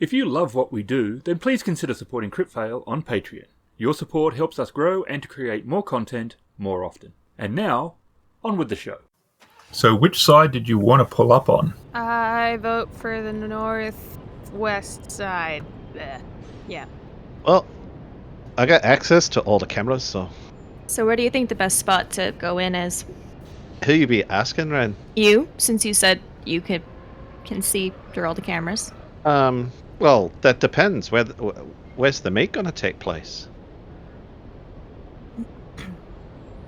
If you love what we do, then please consider supporting Kritfayle on Patreon. Your support helps us grow and to create more content more often. And now, on with the show. So which side did you want to pull up on? I vote for the northwest side. Blech. Yeah. Well, I got access to all the cameras, so... So where do you think the best spot to go in is? Who you be asking, Wren? You, since you said you can see through all the cameras. Well, that depends. Where's the meet gonna take place?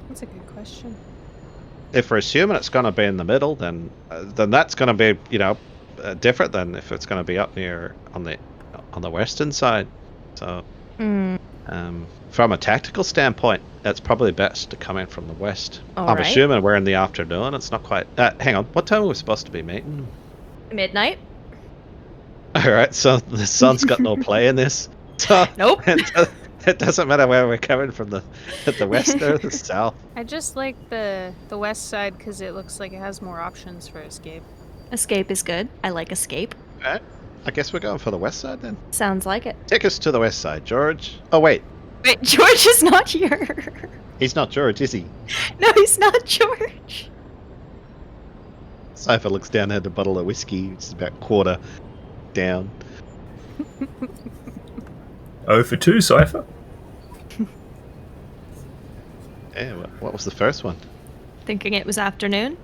That's a good question. If we're assuming it's gonna be in the middle, then that's gonna be, different than if it's gonna be up near on the western side. So, from a tactical standpoint, it's probably best to come in from the west. I'm assuming we're in the afternoon. It's not quite. Hang on. What time are we supposed to be meeting? Midnight. All right. So the sun's got no play in this. So Nope. It doesn't matter where we're coming from, the west or the south. I just like the west side because it looks like it has more options for escape. Escape is good. I like escape. All right. I guess we're going for the west side then. Sounds like it. Take us to the west side, George. Oh, wait. Wait, George is not here. He's not George, is he? No, he's not George. Cipher looks down at a bottle of whiskey. It's about quarter down. 0 for 2, Cipher. Yeah, what was the first one? Thinking it was afternoon.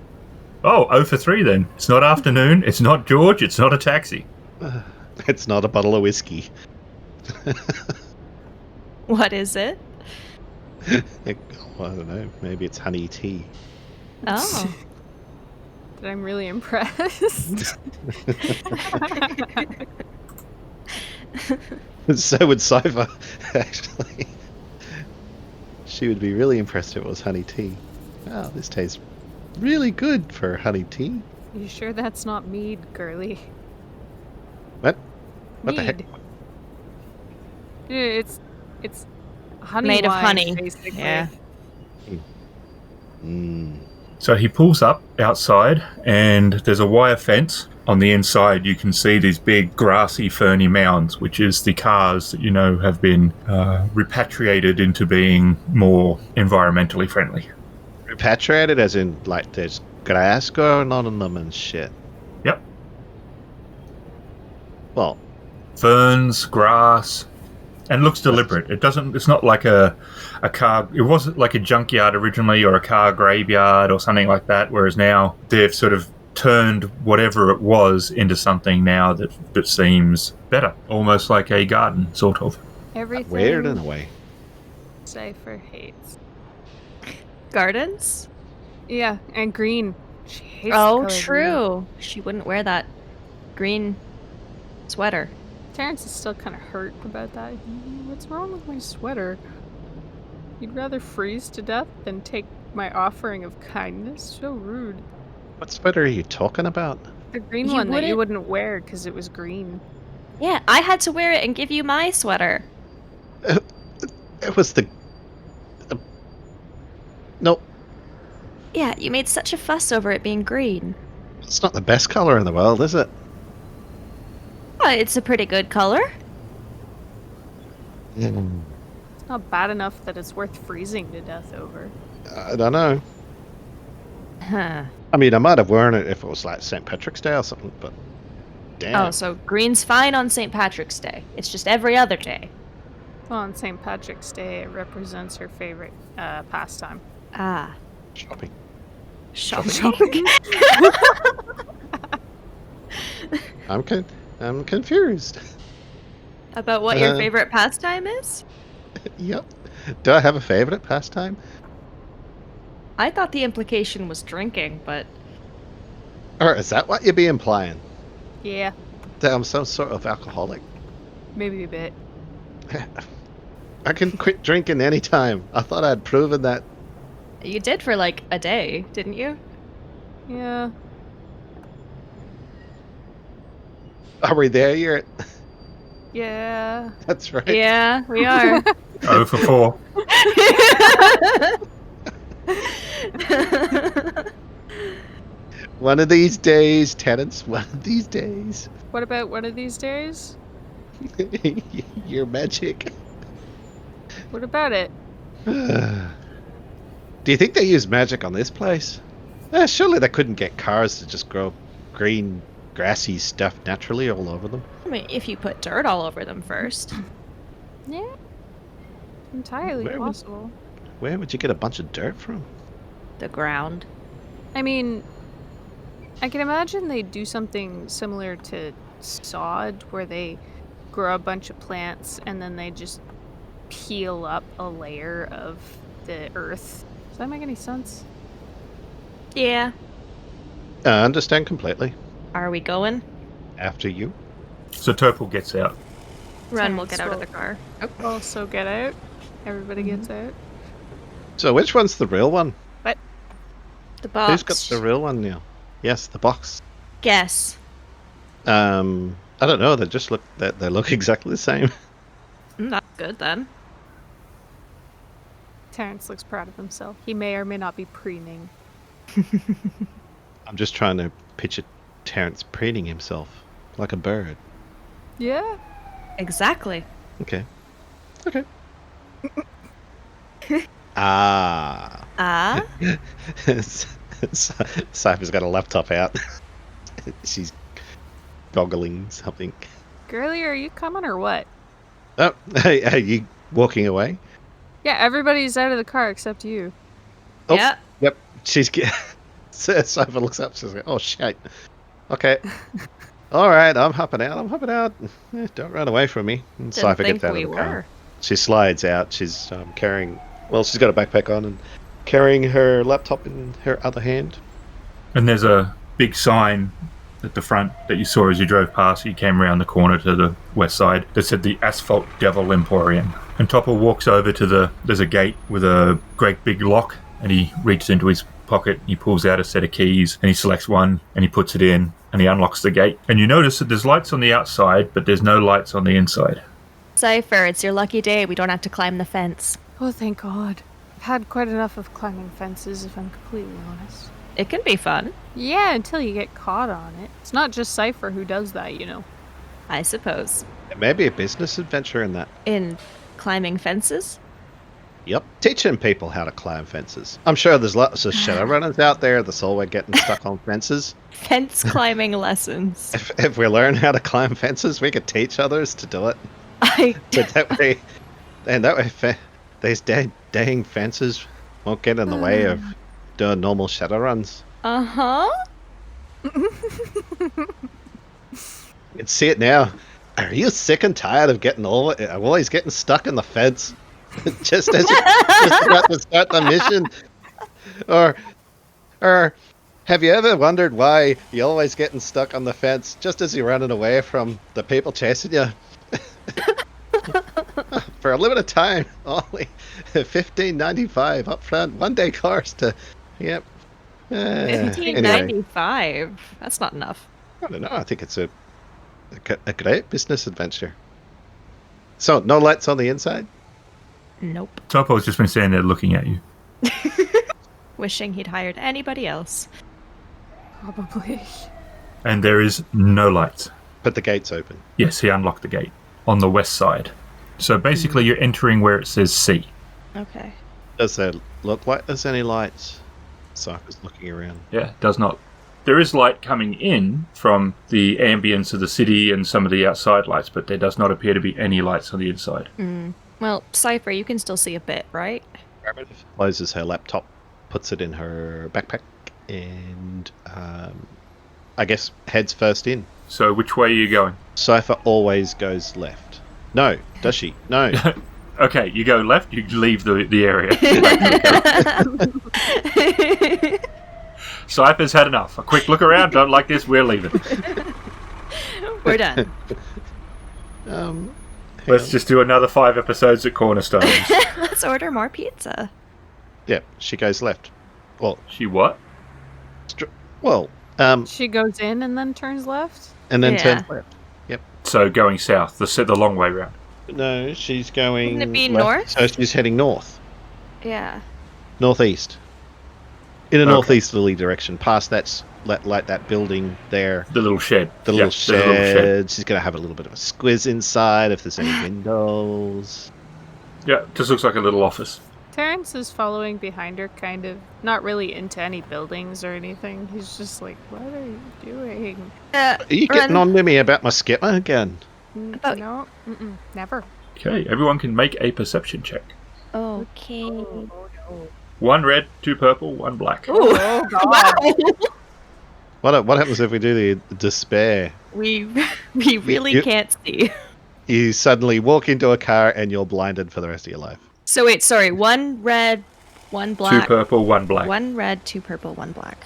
Oh, 0 for 3 then. It's not afternoon, it's not George, it's not a taxi. It's not a bottle of whiskey. What is it? I don't know. Maybe it's honey tea. Oh. But I'm really impressed. So would Cipher, actually. She would be really impressed if it was honey tea. Oh, this tastes really good for honey tea. You sure that's not mead, girly? What? Mead. What the heck? Yeah, it's honey Made of wine, honey. basically. Yeah. So he pulls up outside and there's a wire fence. On the inside you can see these big grassy ferny mounds, which is the cars that have been repatriated into being more environmentally friendly. Repatriated as in, like, there's grass growing on them and shit. Yep. Well, Ferns, grass, and it looks deliberate. It's not like a car. It wasn't like a junkyard originally or a car graveyard or something like that, whereas now they've sort of turned whatever it was into something now that seems better. Almost like a garden, sort of. Everything weird in a way. Cipher hates. Gardens? Yeah, and green. She hates the Oh, color true. She wouldn't wear that green sweater. green. Terrence is still kind of hurt about that. What's wrong with my sweater? You'd rather freeze to death than take my offering of kindness? So rude. What sweater are you talking about? The green You one that you wouldn't- wouldn't wear because it was green. Yeah, I had to wear it and give you my sweater. It was the... Nope. Yeah, you made such a fuss over it being green. It's not the best color in the world, is it? Oh, it's a pretty good color. It's not bad enough that it's worth freezing to death over. I don't know. Huh. I mean, I might have worn it if it was like St. Patrick's Day or something, but damn. Oh, so green's fine on St. Patrick's Day. It's just every other day. Well, on St. Patrick's Day, it represents her favorite pastime. Ah. Shopping. Shopping. I'm confused. About what your favorite pastime is? Yep. Do I have a favorite pastime? I thought the implication was drinking, but... Or is that what you'd be implying? Yeah, That I'm some sort of alcoholic? maybe a bit. I can quit drinking anytime. I thought I'd proven that. You did for like a day, didn't you? Yeah. Are we there yet? Yeah. That's right. Yeah, we are. 0 for 4. One of these days, tenants, one of these days. What about one of these days? You're magic. What about it? Do you think they use magic on this place? Surely they couldn't get cars to just grow green, grassy stuff naturally all over them. I mean, if you put dirt all over them first. Yeah. Entirely Where would- possible. Where would you get a bunch of dirt from? The ground. I mean, I can imagine they do something similar to sod, where they grow a bunch of plants and then they just peel up a layer of the earth. Does that make any sense? Yeah. I understand completely. Are we going? After you. So Topol gets out. Wren will Terrence get out of will- the car. Also get out. Everybody gets out. So which one's the real one? The box. Who's got the real one now? Yes, the box. Guess. I don't know. They just look. They look exactly the same. That's good then. Terrence looks proud of himself. He may or may not be preening. I'm just trying to picture Terrence preening himself like a bird. Yeah. Exactly. Okay. Okay. Ah. Ah? Cypher's got a laptop out. She's goggling something. Girlie, are you coming or what? Oh, hey, are you walking away? Yeah, everybody's out of the car except you. Oh, Yeah. Yep. She's Cypher looks up. She's like, "Oh shit. Okay. All right. I'm hopping out. Don't run away from me." And Didn't Cypher think gets out we of the car. were. She slides out. She's carrying. Well, she's got a backpack on and carrying her laptop in her other hand. And there's a big sign at the front that you saw as you drove past. You came around the corner to the west side that said the Asphalt Devil Emporium. And Topper walks over to there's a gate with a great big lock, and he reaches into his pocket, he pulls out a set of keys, and he selects one, and he puts it in, and he unlocks the gate. And you notice that there's lights on the outside, but there's no lights on the inside. Cipher, it's your lucky day. We don't have to climb the fence. Oh, thank God. I've had quite enough of climbing fences, if I'm completely honest. It can be fun, Yeah, until you get caught on it. It's not just Cipher who does that, you know. I suppose. There may be a business adventure in that. In climbing fences? Yep. Teaching people how to climb fences. I'm sure there's lots of Shadowrunners out there that's always getting stuck on fences. Fence climbing lessons. If we learn how to climb fences, we could teach others to do it. But that way, these dang fences won't get in the way of doing normal Shadowruns. Uh-huh. You can see it now. Are you sick and tired of always getting stuck in the fence? just as you're just about to start the mission? Or have you ever wondered why you're always getting stuck on the fence just as you're running away from the people chasing you? For a limited time, only $15.95 up front, 1 day course to, yep. Anyway, $15.95. That's not enough. I don't know. I think it's a great business adventure. So, no lights on the inside? Nope. Topol's just been standing there looking at you. Wishing he'd hired anybody else. Probably. And there is no lights. But the gate's open. Yes, he unlocked the gate on the west side. So basically you're entering where it says C. Okay. Does there look like there's any lights? Cypher's looking around. Yeah, it does not. There is light coming in from the ambience of the city and some of the outside lights, but there does not appear to be any lights on the inside. Well, Cipher, you can still see a bit, right? Closes her laptop, puts it in her backpack, and I guess heads first in. So which way are you going? Cipher always goes left. No, does she? No. Okay, you go left, you leave the area. Cypher's had enough. A quick look around, don't like this, we're leaving. We're done. Let's just do another 5 episodes at Cornerstones. Let's order more pizza. Yeah, she goes left. Well, She what? She goes in and then turns left? and then Yeah. turns left. So going south, the long way round. No, she's going. Wouldn't it be left, north? So she's heading north, Yeah. northeast, in a Okay. northeasterly direction, past that like that building there. The little shed. The little Yep, there's a little shed. She's going to have a little bit of a squiz inside if there's any windows. Yeah, just looks like a little office. Terrence is following behind her, kind of not really into any buildings or anything. He's just like, what are you doing? Are you getting on to me about my skipper again? No, never. Okay, everyone can make a perception check. Okay. Oh, no. 1 red, 2 purple, 1 black. Oh, God. What happens if we do the despair? We really can't see. You suddenly walk into a car and you're blinded for the rest of your life. So wait, sorry. 1 red, 1 black. 2 purple, 1 black. 1 red, 2 purple, 1 black.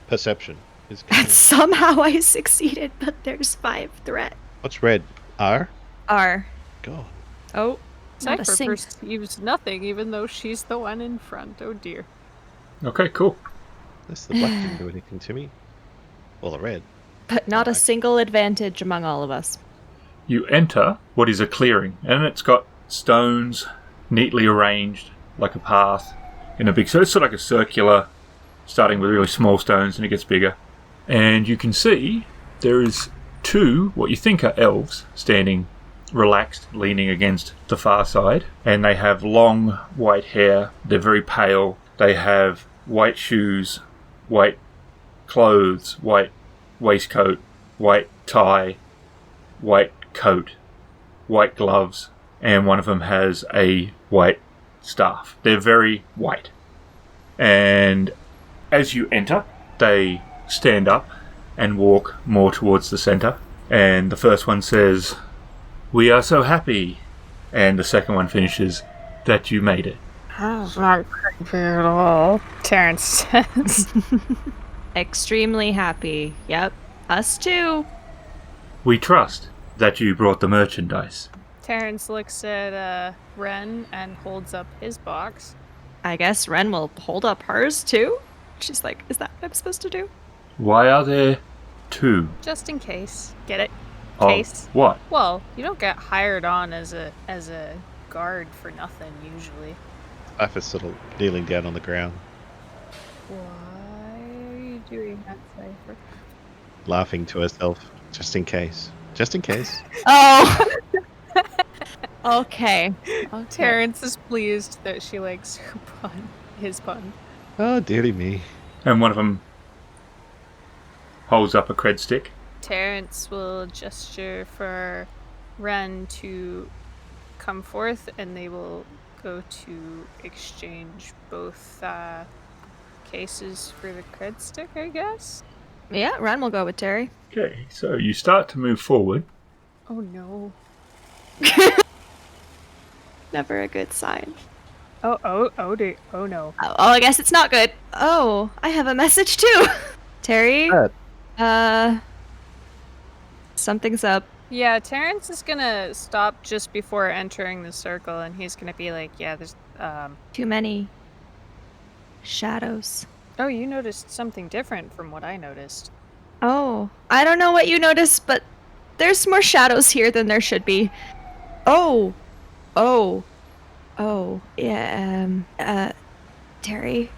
Perception is And somehow I succeeded, but there's 5 threat. What's red? R? R. God. Oh. Not a Cipher sing- perceives nothing, even though she's the one in front. Oh, dear. Okay, cool. This the black didn't do anything to me. Well, the red. But not a single advantage among all of us. You enter what is a clearing, and it's got stones neatly arranged like a path in a big... So it's sort of like a circular, starting with really small stones, and it gets bigger. And you can see there is 2, what you think are elves, standing relaxed, leaning against the far side. And they have long white hair. They're very pale. They have white shoes, white clothes, white waistcoat, white tie, white coat, white gloves, and one of them has a white staff. They're very white. And as you enter, they stand up and walk more towards the center. And the first one says, "We are so happy." And the second one finishes, "That you made it." That's not creepy at all, Terrence says. Extremely happy. Yep. Us too. "We trust that you brought the merchandise." Terrence looks at Wren and holds up his box. I guess Wren will hold up hers too. She's like, is that what I'm supposed to do? "Why are there 2? Just in case. Get it? Of Case. what?" Well, you don't get hired on as a guard for nothing usually. Cipher's sort of kneeling down on the ground, Why are you doing that, Cipher? laughing to herself, just in case. Just in case. Oh. Okay. Terrence is pleased that she likes her pun, his pun. Oh, dearie me. And one of them holds up a cred stick. Terrence will gesture for Wren to come forth, and they will go to exchange both cases for the cred stick, I guess. Yeah, Wren will go with Terry. Okay, so you start to move forward. Oh no. Never a good sign. Oh dear. Oh no. Oh, I guess it's not good. Oh, I have a message too. Terry? What? Something's up. Yeah, Terrence is gonna stop just before entering the circle, and he's gonna be like, yeah, there's, Too many shadows. Oh, you noticed something different from what I noticed. Oh, I don't know what you noticed, but there's more shadows here than there should be. Oh, yeah, Terry,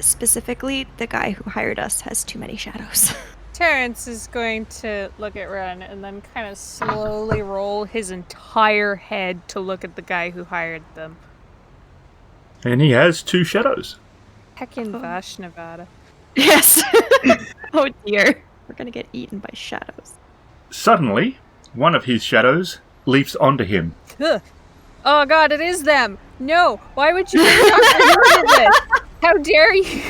specifically, the guy who hired us has too many shadows. Terrence is going to look at Wren and then kind of slowly roll his entire head to look at the guy who hired them. And he has 2 shadows. Heckin' Vash, Nevada. Yes. Oh dear. We're gonna get eaten by shadows. Suddenly, one of his shadows leaps onto him. Ugh. Oh god, it is them! No! Why would you do this? How dare you!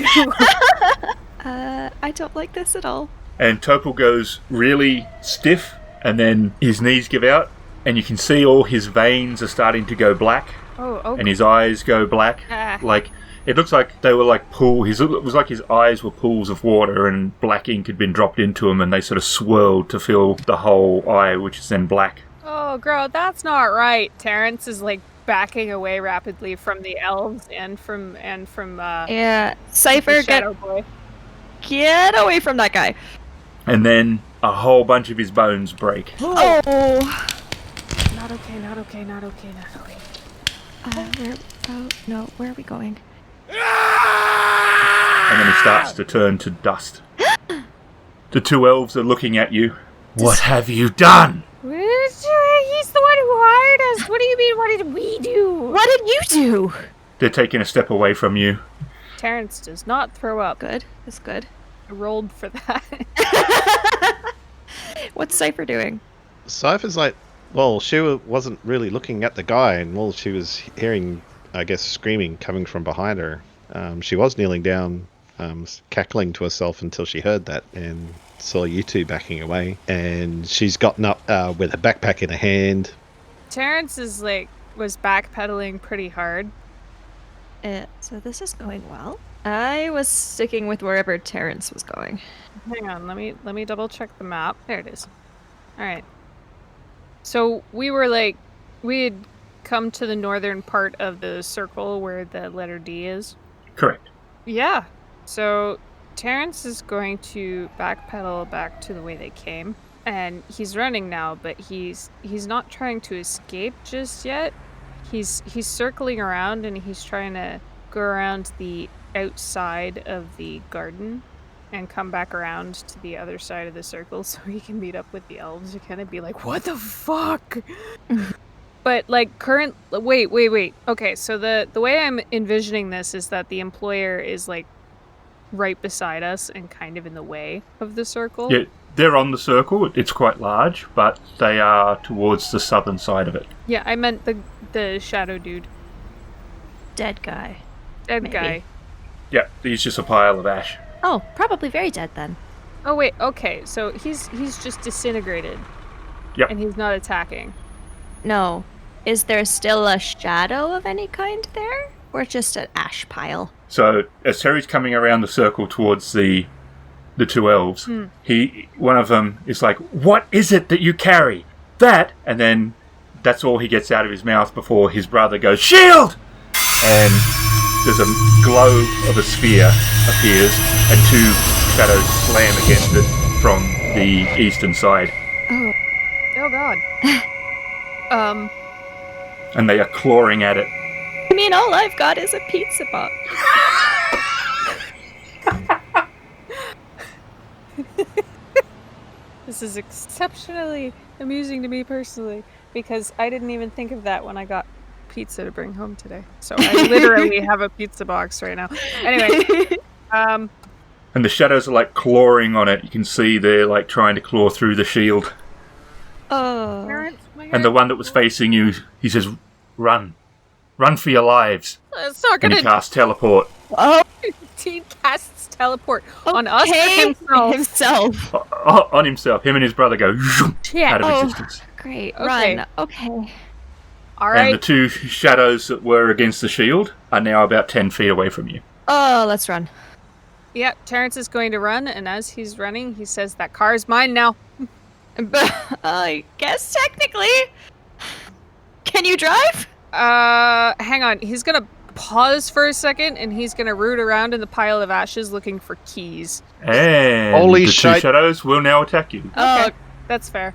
I don't like this at all. And Topol goes really stiff, and then his knees give out, and you can see all his veins are starting to go black, Oh. and his eyes go black. Ah. Like, it looks like they were like it was like his eyes were pools of water, and black ink had been dropped into them, and they sort of swirled to fill the whole eye, which is then black. Oh, girl, that's not right. Terrence is like backing away rapidly from the elves and from Yeah, Cipher, the Shadow Boy. get away from that guy. And then a whole bunch of his bones break. Oh. Not okay, not okay, not okay, not okay. Where are we going? And then he starts to turn to dust. The two elves are looking at you. What have you done? He's the one who hired us. What do you mean, what did we do? What did you do? They're taking a step away from you. Terrence does not throw up. Good. That's good. I rolled for that. What's Cipher doing? Cypher's like, well, she wasn't really looking at the guy, and well, she was hearing, I guess, screaming coming from behind her. She was kneeling down, cackling to herself until she heard that and saw you two backing away. And she's gotten up with a backpack in her hand. Terrence was backpedaling pretty hard. So this is going well. I was sticking with wherever Terrence was going. Hang on, let me double check the map. There it is. All right. So we had come to the northern part of the circle where the letter D is. Correct. Yeah. So Terrence is going to backpedal back to the way they came, and he's running now, but he's not trying to escape just yet. He's circling around, and he's trying to go around the outside of the garden and come back around to the other side of the circle so he can meet up with the elves to kind of be like, what the fuck? But wait. Okay, so the way I'm envisioning this is that the employer is right beside us and kind of in the way of the circle. Yeah, they're on the circle. It's quite large, but they are towards the southern side of it. Yeah, I meant the shadow dude. Dead guy. Dead Maybe. guy. Yeah, he's just a pile of ash. Oh, probably very dead then. Oh wait, okay, so he's just disintegrated. Yep. And he's not attacking. No. Is there still a shadow of any kind there? Or just an ash pile? So as Terry's coming around the circle towards the two elves, one of them is like, "What is it that you carry?" That, and then that's all he gets out of his mouth before his brother goes, "Shield!" And there's a glow of a sphere appears, and two shadows slam against it from the eastern side. Oh god. And they are clawing at it. I mean, all I've got is a pizza box. This is exceptionally amusing to me personally, because I didn't even think of that when I got pizza to bring home today. So I literally have a pizza box right now. Anyway, And the shadows are clawing on it. You can see they're trying to claw through the shield. Oh. Terrence, And the one that was facing you, he says, "Run. Run for your lives." it's not And gonna he casts teleport. Oh, he casts teleport on us or okay. himself. On himself. Him and his brother go Yeah. out of Oh. existence. Great. Okay. Run. Okay. All And the right. two shadows that were against the shield are now about 10 feet away from you. Oh, let's run. Yeah, Terrence is going to run, and as he's running, he says, "That car's mine now." I guess technically. Can you drive? Hang on. He's gonna pause for a second, and he's gonna root around in the pile of ashes looking for keys. And Holy the shite. two shadows will now attack you. Okay, that's fair.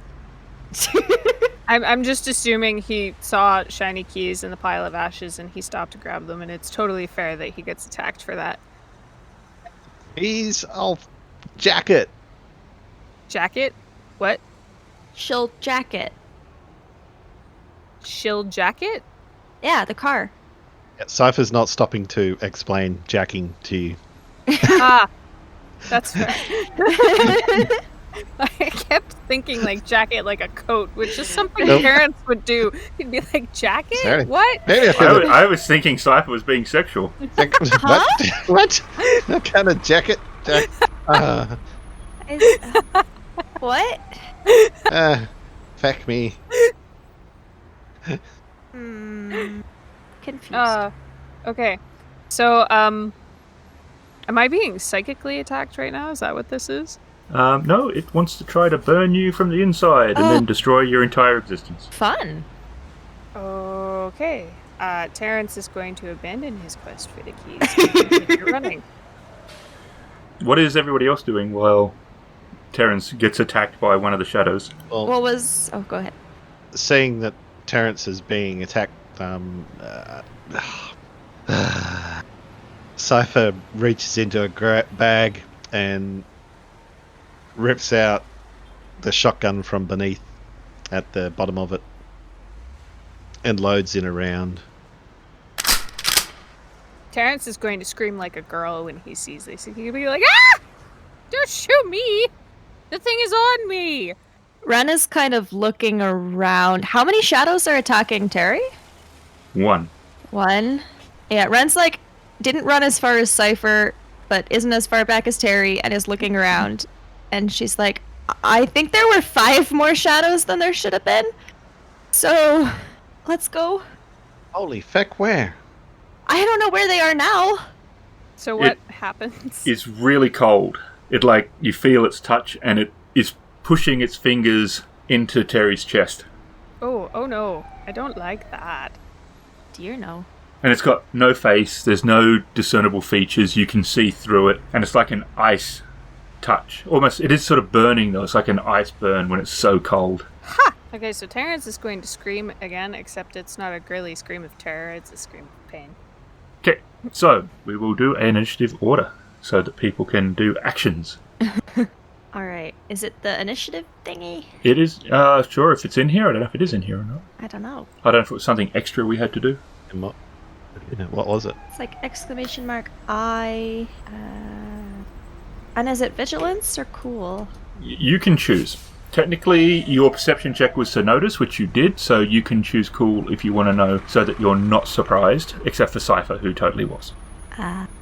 I'm just assuming he saw shiny keys in the pile of ashes, and he stopped to grab them, and it's totally fair that he gets attacked for that. He's off jacket. Jacket? What? Shield jacket. Shield jacket? Yeah, the car. Yeah, Cypher's not stopping to explain jacking to you. Ah, that's fair. I kept thinking jacket like a coat, which is something Nope. parents would do. He'd be like, jacket? Sorry. What? Maybe I I, feel I was thinking Cipher was being sexual. what? What? What kind of jacket? What? Feck me. Confused. Okay. So, am I being psychically attacked right now? Is that what this is? No, it wants to try to burn you from the inside and then destroy your entire existence. Fun. Okay. Terrence is going to abandon his quest for the keys and continue running. What is everybody else doing while Terrence gets attacked by one of the shadows? Well, What was... Oh, go ahead. seeing that Terrence is being attacked, Cipher reaches into a bag and rips out the shotgun from beneath at the bottom of it and loads in a round. Terrence is going to scream like a girl when he sees this. He'll be like, "Ah! Don't shoot me! The thing is on me!" Wren is kind of looking around. How many shadows are attacking Terry? 1. One. Yeah, Wren's like, didn't run as far as Cipher, but isn't as far back as Terry, and is looking around. And she's like, I think there were 5 more shadows than there should have been. So, let's go. Holy feck, where? I don't know where they are now. So what happens? It's really cold. It like you feel its touch, and it is pushing its fingers into Terry's chest. Oh no. I don't like that. Dear no. And it's got no face, there's no discernible features, you can see through it, and it's like an ice touch. Almost, it is sort of burning though, it's like an ice burn when it's so cold. Ha! Okay, so Terrence is going to scream again, except it's not a girly scream of terror, it's a scream of pain. Okay, so we will do an initiative order so that people can do actions. Alright, is it the initiative thingy? It is, sure, if it's in here. I don't know if it is in here or not. I don't know. I don't know if it was something extra we had to do. And what was it? It's like exclamation mark I. And is it vigilance or cool? You can choose. Technically, your perception check was to notice, which you did, so you can choose cool if you want to know, so that you're not surprised, except for Cipher, who totally was.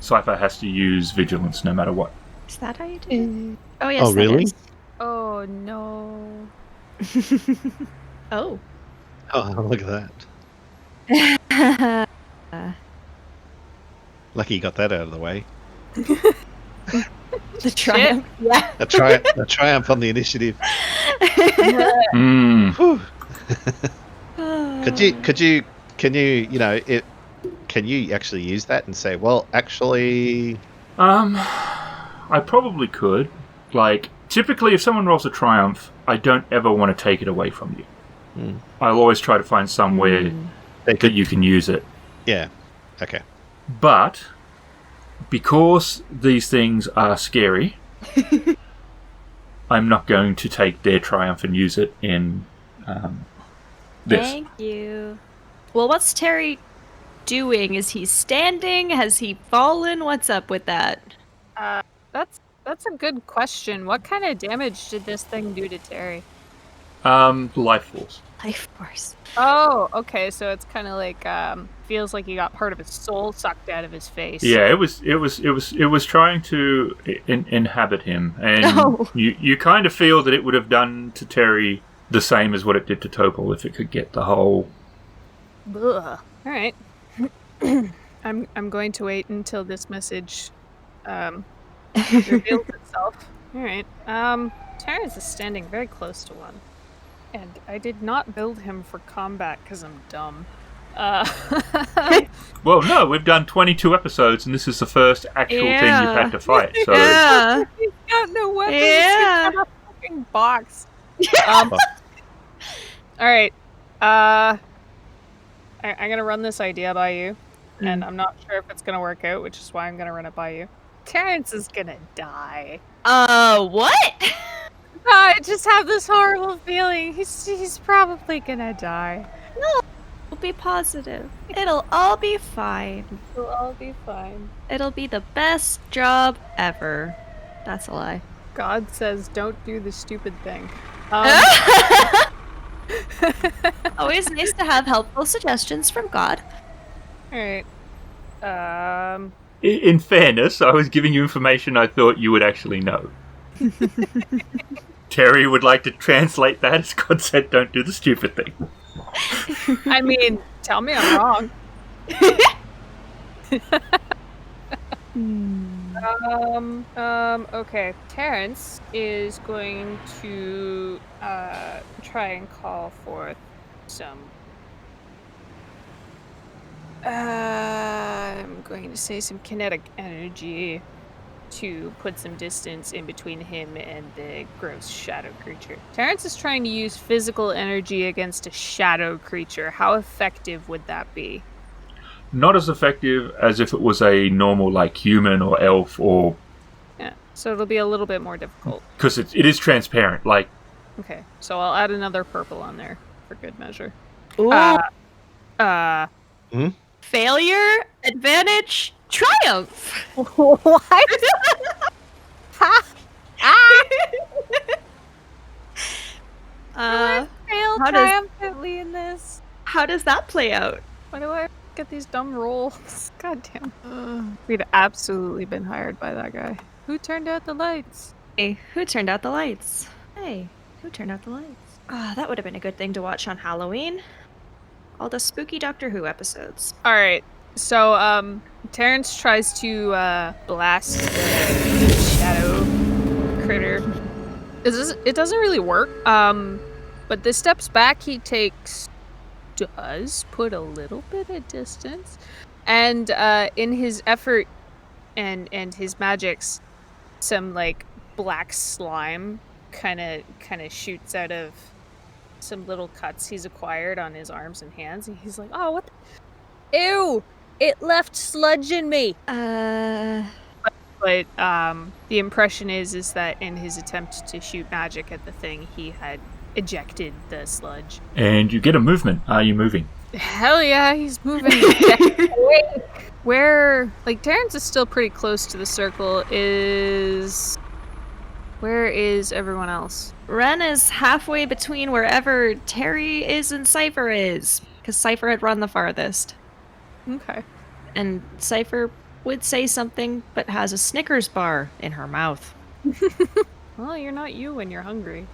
Cipher has to use vigilance no matter what. Is that how you do it? Oh, yes. Oh, really? That is. Oh no. Oh. Oh, look at that. Lucky you got that out of the way. The triumph. Yeah. A triumph on the initiative. Mm. Can you actually use that and say, well, actually... I probably could. Like, typically if someone rolls a triumph, I don't ever want to take it away from you. I'll always try to find somewhere that you can use it. Yeah. Okay. But, because these things are scary, I'm not going to take their triumph and use it in this. Thank you. Well, what's Terry doing? Is he standing? Has he fallen? What's up with that? That's a good question. What kind of damage did this thing do to Terry? Life force. Life force. Oh, okay, so it's kind of like feels like he got part of his soul sucked out of his face. Yeah, it was trying to inhabit him, and you kind of feel that it would have done to Terry the same as what it did to Topol if it could get the whole. Ugh. All right. I'm going to wait until this message reveals itself. All right. Terrence is standing very close to one, and I did not build him for combat because I'm dumb. Well, no, we've done 22 episodes, and this is the first actual thing you've had to fight. So Yeah. He's got no weapons. Yeah. He's got a fucking box. All right. I'm gonna run this idea by you, and I'm not sure if it's gonna work out, which is why I'm gonna run it by you. Terrence is gonna die. What? I just have this horrible feeling. He's probably gonna die. No. We'll be positive. It'll all be fine. It'll all be fine. It'll be the best job ever. That's a lie. God says, don't do the stupid thing. Always nice to have helpful suggestions from God. Alright. in fairness, I was giving you information I thought you would actually know. Terry would like to translate that as God said, don't do the stupid thing. I mean, tell me I'm wrong. Okay. Terrence is going to try and call forth some I'm going to say some kinetic energy to put some distance in between him and the gross shadow creature. Terrence is trying to use physical energy against a shadow creature. How effective would that be? Not as effective as if it was a normal, like, human or elf or So it'll be a little bit more difficult. Because it is transparent. Like, Okay, so I'll add another purple on there for good measure. Ooh. Failure, advantage, triumph. What? Failed how does- triumphantly in this. How does that play out? Why do I get these dumb rolls? God damn. We'd absolutely been hired by that guy. Who turned out the lights? Hey, who turned out the lights? Hey, who turned out the lights? Ah, that would have been a good thing to watch on Halloween. All the spooky Doctor Who episodes. Alright, so, Terrence tries to, blast the shadow critter. It doesn't really work, but the steps back he takes does put a little bit of distance. And, in his effort and his magics, some, like, black slime kind of shoots out of some little cuts he's acquired on his arms and hands, and he's like, "Oh, what? Ew! It left sludge in me." But the impression is that in his attempt to shoot magic at the thing, he had ejected the sludge. and you get a movement. Are you moving? Hell yeah, he's moving. Where, like, Terrence is still pretty close to the circle. Where is everyone else? Wren is halfway between wherever Terry is and Cipher is, because Cipher had run the farthest. Okay. And Cipher would say something, but has a Snickers bar in her mouth. Well, you're not you when you're hungry.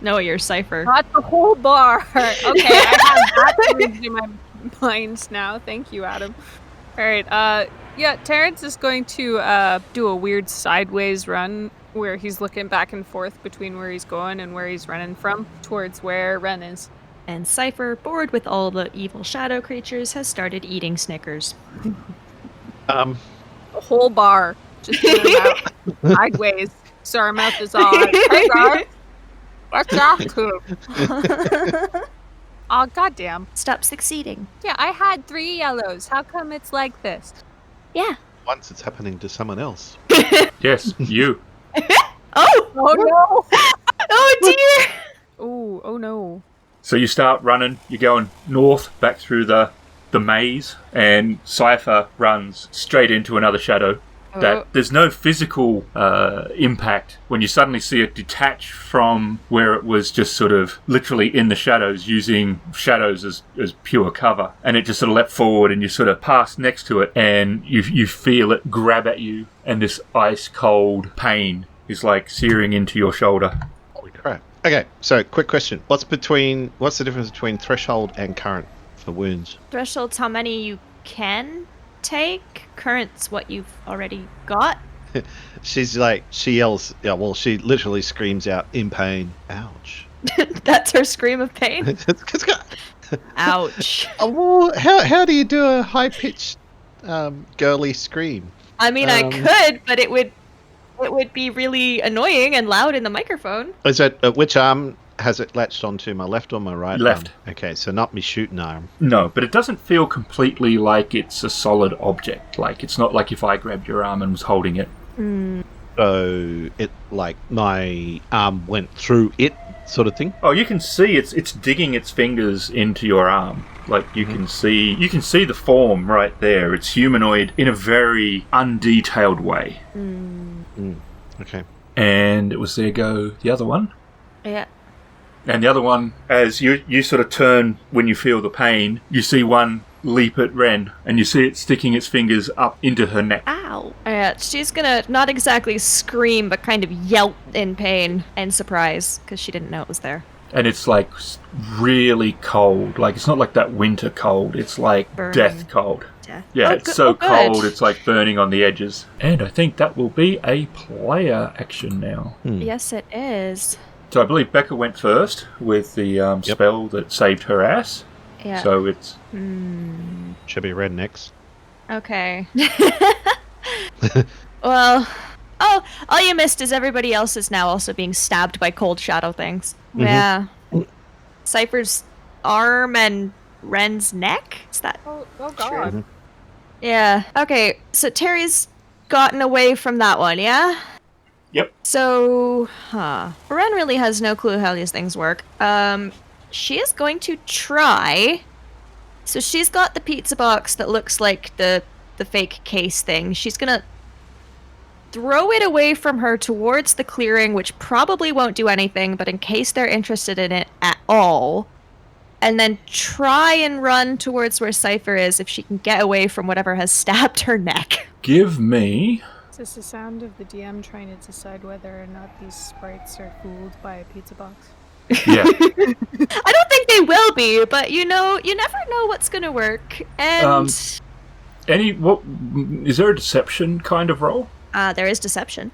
No, you're Cipher. Not the whole bar. Okay, I have that image in my mind now. Thank you, Adam. All right. Yeah, Terrence is going to do a weird sideways run where he's looking back and forth between where he's going and where he's running from towards where Wren is. And Cipher, bored with all the evil shadow creatures, has started eating Snickers. A whole bar just in her mouth, sideways. So our mouth is all like, "Hey guys, what's that?" Oh, goddamn. Stop succeeding. Yeah, I had 3 yellows. How come it's like this? Yeah. Once it's happening to someone else. Yes, you. Oh! Oh no! Oh dear! Oh no. So you start running. You're going north, back through the maze, and Cipher runs straight into another shadow. That there's no physical impact when you suddenly see it detach from where it was just sort of literally in the shadows, using shadows as pure cover, and it just sort of leapt forward, and you sort of pass next to it, and you feel it grab at you, and this ice cold pain is like searing into your shoulder. Holy crap. Okay, so quick question. What's the difference between threshold and current for wounds? Threshold's how many you can take. Current's what you've already got. She yells, she literally screams out in pain. Ouch. That's her scream of pain. Ouch. Well, how do you do a high-pitched girly scream? I mean, I could, but it would be really annoying and loud in the microphone. Is it which arm has it latched onto, my left or my right? Left. Okay, so not me shooting arm. No, but it doesn't feel completely like it's a solid object. Like, it's not like if I grabbed your arm and was holding it. So it, like, my arm went through it, sort of thing. Oh, you can see it's digging its fingers into your arm. Like, you can see the form right there. It's humanoid in a very undetailed way. Okay. And it was there go the other one. Yeah. And the other one, as you sort of turn when you feel the pain, you see one leap at Wren, and you see it sticking its fingers up into her neck. Ow. Yeah, she's gonna not exactly scream, but kind of yelp in pain and surprise, because she didn't know it was there. And it's like really cold. Like, it's not like that winter cold. It's like Burning. death cold. Death. Yeah, Oh, it's good. so Oh, good. cold, it's like burning on the edges. And I think that will be a player action now. Yes, it is. So I believe Becca went first with the spell that saved her ass. Yeah. So it's... Should be red next. Okay. Well, all you missed is everybody else is now also being stabbed by cold shadow things. Yeah. Cipher's arm and Wren's neck? Is that Oh god. Yeah. Okay, so Terry's gotten away from that one, yeah? Yep. So, Wren really has no clue how these things work. She is going to try. So she's got the pizza box that looks like the fake case thing. She's gonna throw it away from her towards the clearing, which probably won't do anything, but in case they're interested in it at all, and then try and run towards where Cipher is if she can get away from whatever has stabbed her neck. Give me... Is this the sound of the DM trying to decide whether or not these sprites are fooled by a pizza box? Yeah. I don't think they will be, but you never know what's gonna work. And Is there a deception kind of roll? there is deception.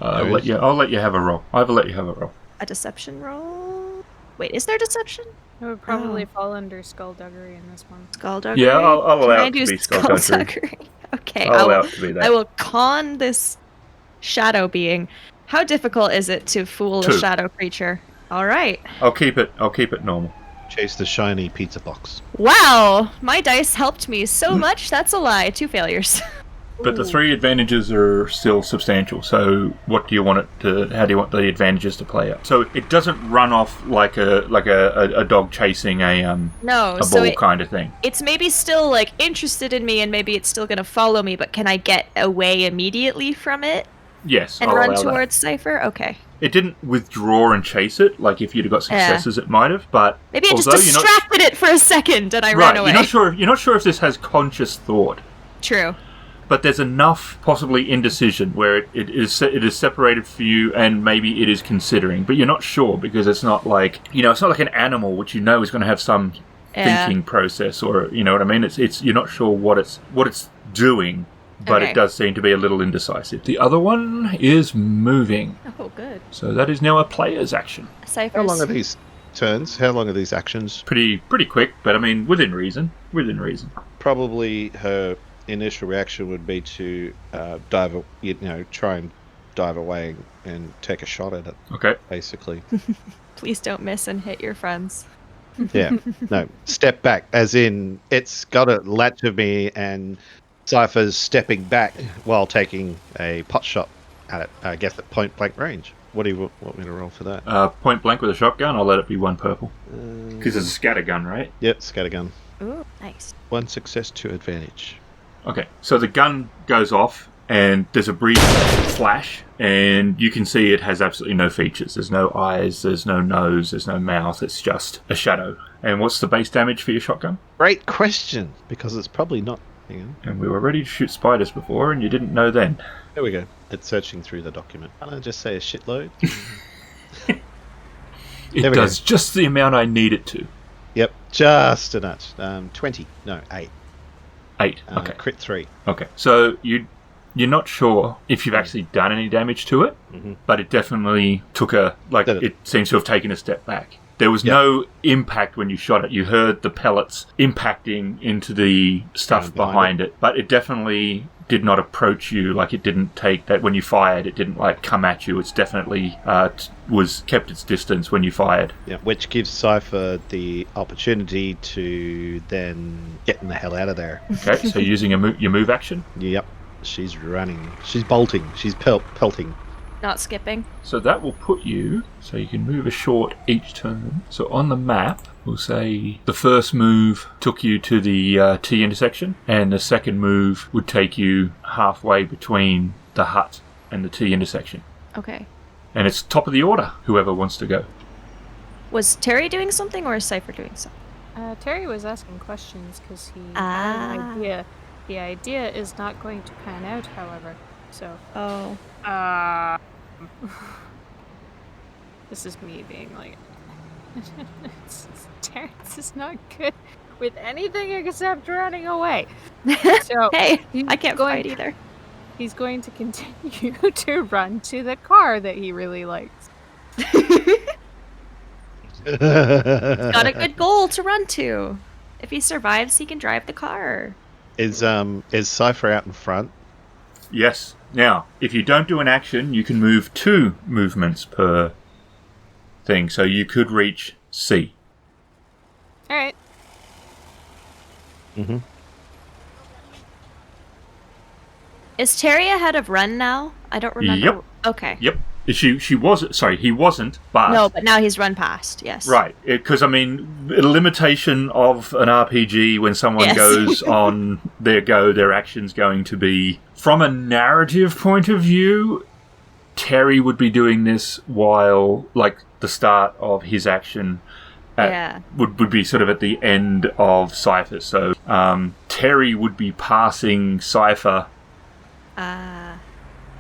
I'll let you have a roll. I will let you have a roll. A deception roll? Wait, is there deception? It would probably fall under skullduggery in this one. Skullduggery? Yeah, I'll allow Can I it to do be skullduggery. skullduggery? Okay, I'll allow it to be that. I will con this shadow being. How difficult is it to fool a 2. shadow creature? All right. I'll keep it normal. Chase the shiny pizza box. Wow, my dice helped me so much. That's a lie. 2 failures. But the 3 advantages are still substantial. So, how do you want the advantages to play out? So it doesn't run off like a dog chasing a No, ball kind of thing. It's maybe still like interested in me, and maybe it's still gonna follow me. But can I get away immediately from it Yes, and I'll run allow that. towards Cipher? Okay. It didn't withdraw and chase it. Like if you'd have got successes, it might have. But Maybe it just although you're not- distracted it for a second, and I right, ran away. You're not sure if this has conscious thought. True. But there's enough possibly indecision where it is separated for you, and maybe it is considering, but you're not sure because it's not like it's not like an animal which is going to have some thinking process, or you know what I mean. It's you're not sure what it's doing, but Okay. it does seem to be a little indecisive. The other one is moving, Oh, good. so that is now a player's action. Cipher's. How long are these turns? How long are these actions? Pretty quick, but I mean within reason. Probably her initial reaction would be to try and dive away and take a shot at it, Okay. basically. Please don't miss and hit your friends. Yeah. No, step back, as in it's got a latch of me, and Cipher's stepping back while taking a pot shot at it, I guess at point blank range. What do you want me to roll for that? Point blank with a shotgun. I'll let it be 1 purple because it's a scatter gun, right? Yep, scattergun. Ooh, nice. 1 success, 2 advantage. Okay, so the gun goes off, and there's a brief flash, and you can see it has absolutely no features. There's no eyes, there's no nose, there's no mouth. It's just a shadow. And what's the base damage for your shotgun? Great question, because it's probably not. Hang on. And we were ready to shoot spiders before, and you didn't know then. There we go. It's searching through the document. Can't I just say a shitload? It There we does just the amount I need it to. Yep, just a nudge. 20. No, 8. 8. Okay. Crit 3. Okay. So you're not sure if you've actually done any damage to it, but it definitely took it seems to have taken a step back. There was no impact when you shot it. You heard the pellets impacting into the stuff behind it, but it definitely did not approach you. Like it didn't take that when you fired. It didn't like come at you. It's definitely was kept its distance when you fired. Yeah, which gives Cipher the opportunity to then get the hell out of there. Okay, so using your move action. Yep, she's running. She's bolting. She's pelting. Not skipping. So that will put you, so you can move a short each turn. So on the map, we'll say the first move took you to the T intersection, and the second move would take you halfway between the hut and the T intersection. Okay. And it's top of the order, whoever wants to go. Was Terry doing something or is Cipher doing something? Terry was asking questions because he had an idea. The idea is not going to pan out, however. So. Oh. This is me being like, Terrence is not good with anything except running away. So Hey, I can't going- fight either. He's going to continue to run to the car that he really likes. Got a good goal to run to. If he survives, he can drive the car. Is Cipher out in front? Yes. Now, if you don't do an action, you can move 2 movements per thing. So you could reach C. All right. Mm-hmm. Is Terry ahead of Wren now? I don't remember. Yep. Okay. Yep. She was. Sorry, he wasn't. But No, but now he's run past. Yes. right, because I mean, a limitation of an RPG when someone Yes. goes on their action's going to be from a narrative point of view. Terry would be doing this while, like, the start of his action would be sort of at the end of Cipher. So Terry would be passing Cipher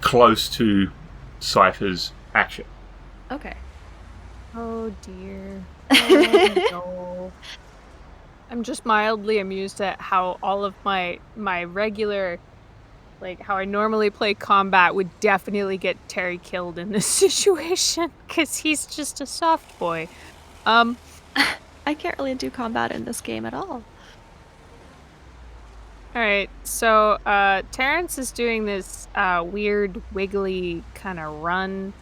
close to Cipher's action. Okay. Oh dear. Oh no. I'm just mildly amused at how all of my regular, like how I normally play combat, would definitely get Terry killed in this situation because he's just a soft boy. I can't really do combat in this game at all. Alright, so Terrence is doing this weird wiggly kind of run,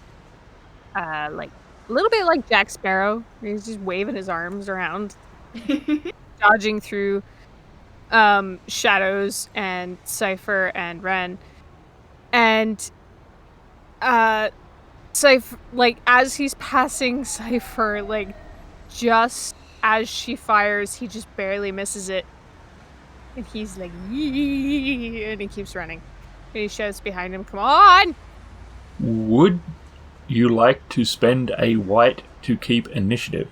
like a little bit like Jack Sparrow. He's just waving his arms around, dodging through Shadows and Cipher and Wren. And Cipher, like, as he's passing Cipher, like, just as she fires, he just barely misses it. And he's like, yee, and he keeps running. And he shouts behind him, come on! Would you like to spend a white to keep initiative?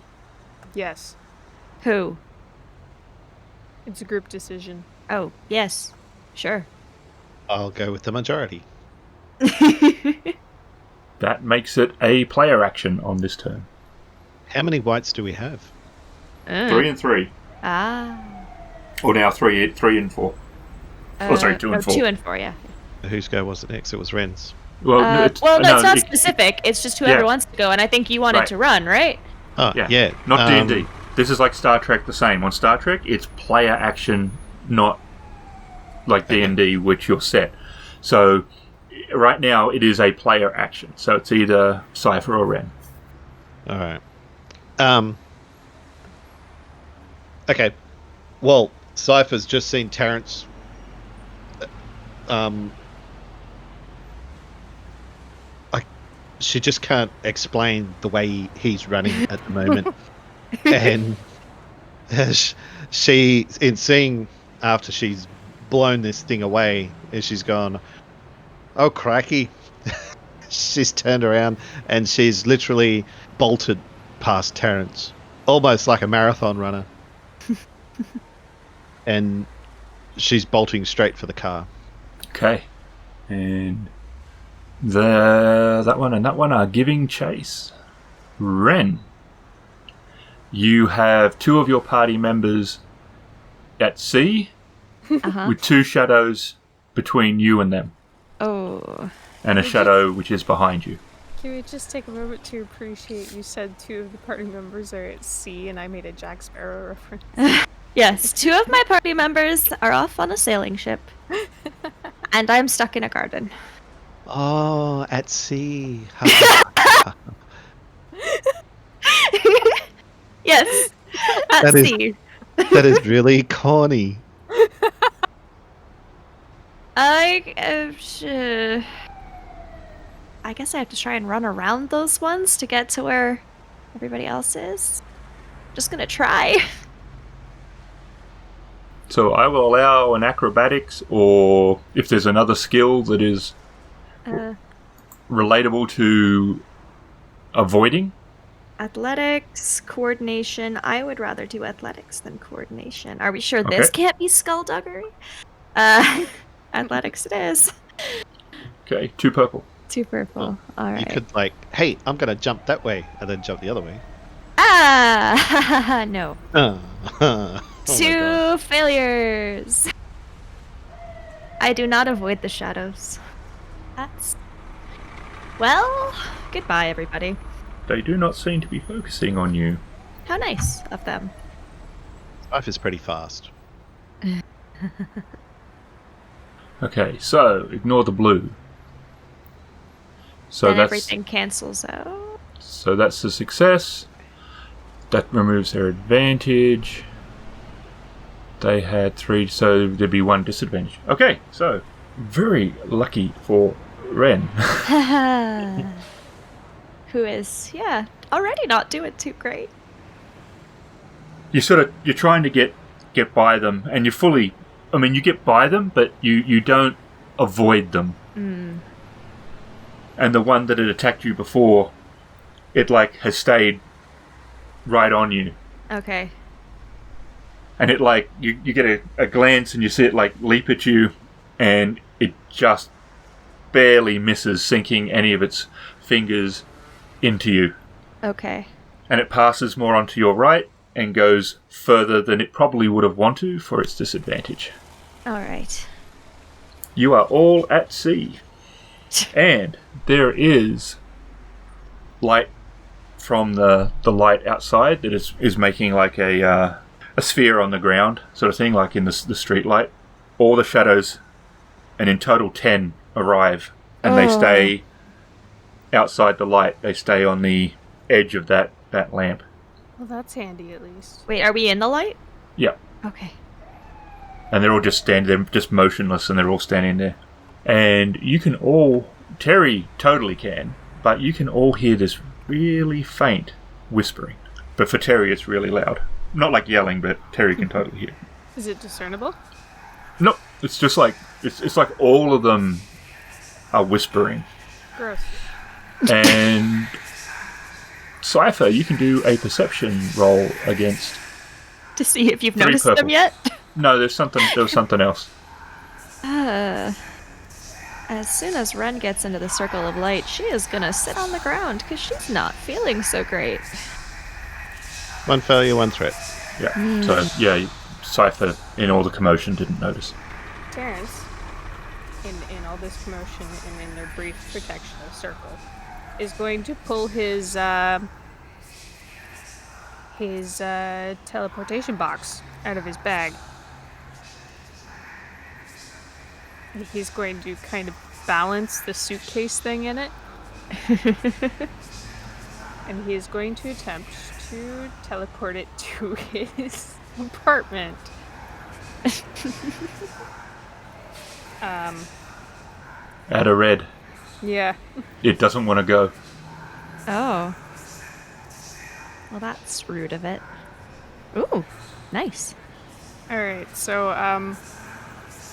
Yes, Who? it's a group decision. Oh, yes. Sure. I'll go with the majority. That makes it a player action on this turn. How many whites do we have? 3 and 3. Ah. Or now 3 and 4. Oh, sorry, 2 and 4. 2 and 4, yeah. Whose go was it next? It was Wren's. Well, It's not specific. It's just whoever wants to go, and I think you wanted to run, right? Oh, yeah. Not D&D. This is like Star Trek the same. On Star Trek, it's player action, not like D&D, which you're set. So right now, it is a player action. So it's either Cipher or Wren. All right. Okay. Well, Cipher's just seen Terrence. She just can't explain the way he's running at the moment, and she, in seeing after she's blown this thing away, and she's gone, "Oh crikey!" She's turned around and she's literally bolted past Terrence, almost like a marathon runner. And she's bolting straight for the car. Okay. And that one and that one are giving chase. Wren, you have 2 of your party members at sea with 2 shadows between you and them. Oh. And a shadow which is behind you. Can we just take a moment to appreciate you said 2 of the party members are at sea and I made a Jack Sparrow reference? Yes, 2 of my party members are off on a sailing ship. And I'm stuck in a garden. Oh, at sea. Yes, at sea. That is really corny. I guess I have to try and run around those ones to get to where everybody else is. Just gonna try. So I will allow an acrobatics, or if there's another skill that is relatable to avoiding. Athletics, coordination. I would rather do athletics than coordination. Are we sure this can't be skullduggery? Athletics it is. Okay, 2 purple. 2 purple. All right. You could hey, I'm gonna jump that way, and then jump the other way. Ah, no. Oh 2 failures. I do not avoid the shadows. That's... Well, goodbye, everybody. They do not seem to be focusing on you. How nice of them. Life is pretty fast. Okay, so ignore the blue. So then that's everything cancels out. So that's a success. That removes their advantage. They had 3, so there'd be 1 disadvantage. Okay, so Very lucky for Wren. Who is, already not doing too great. You're trying to get by them, and you get by them, but you don't avoid them. And the one that had attacked you before, it has stayed right on you. Okay. And it you get a glance and you see it leap at you, and it just barely misses sinking any of its fingers into you. Okay. And it passes more onto your right and goes further than it probably would have wanted to for its disadvantage. Alright. You are all at sea. And there is light from the light outside that is making a sphere on the ground sort of thing, like in the street light. All the shadows, and in total 10, arrive, and they stay outside the light. They stay on the edge of that lamp. Well, that's handy at least. Wait, are we in the light? Yeah. Okay. And they're all just standing there, just motionless, and they're all standing there. And you can all... Terry totally can, but you can all hear this really faint whispering. But for Terry, it's really loud. Not like yelling, but Terry can totally hear. Is it discernible? No, it's just it's like all of them are whispering. Gross. And Cipher, you can do a perception roll against... To see if you've 3 noticed purple. them yet? No, there was something else. As soon as Wren gets into the circle of light, she is gonna sit on the ground because she's not feeling so great. 1 failure, 1 threat. Yeah. So, Cipher, in all the commotion, didn't notice. Terrence, in all this commotion and in their brief protection of circle, is going to pull his teleportation box out of his bag. He's going to kind of balance the suitcase thing in it. And he is going to attempt to teleport it to his apartment. Add a red. Yeah. It doesn't want to go. Oh. Well, that's rude of it. Ooh, nice. Alright, so,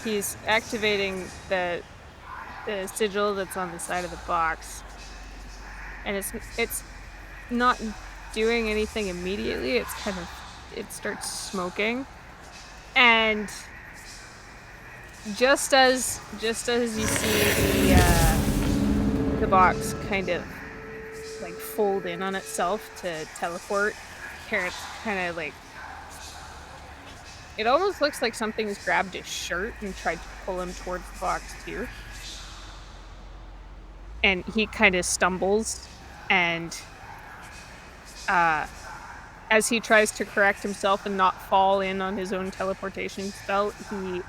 he's activating the sigil that's on the side of the box. And it's not doing anything immediately. It starts smoking. And just as you see the box kind of fold in on itself to teleport, Terrence kind of it almost looks like something's grabbed his shirt and tried to pull him towards the box too. And he kind of stumbles, and as he tries to correct himself and not fall in on his own teleportation spell, he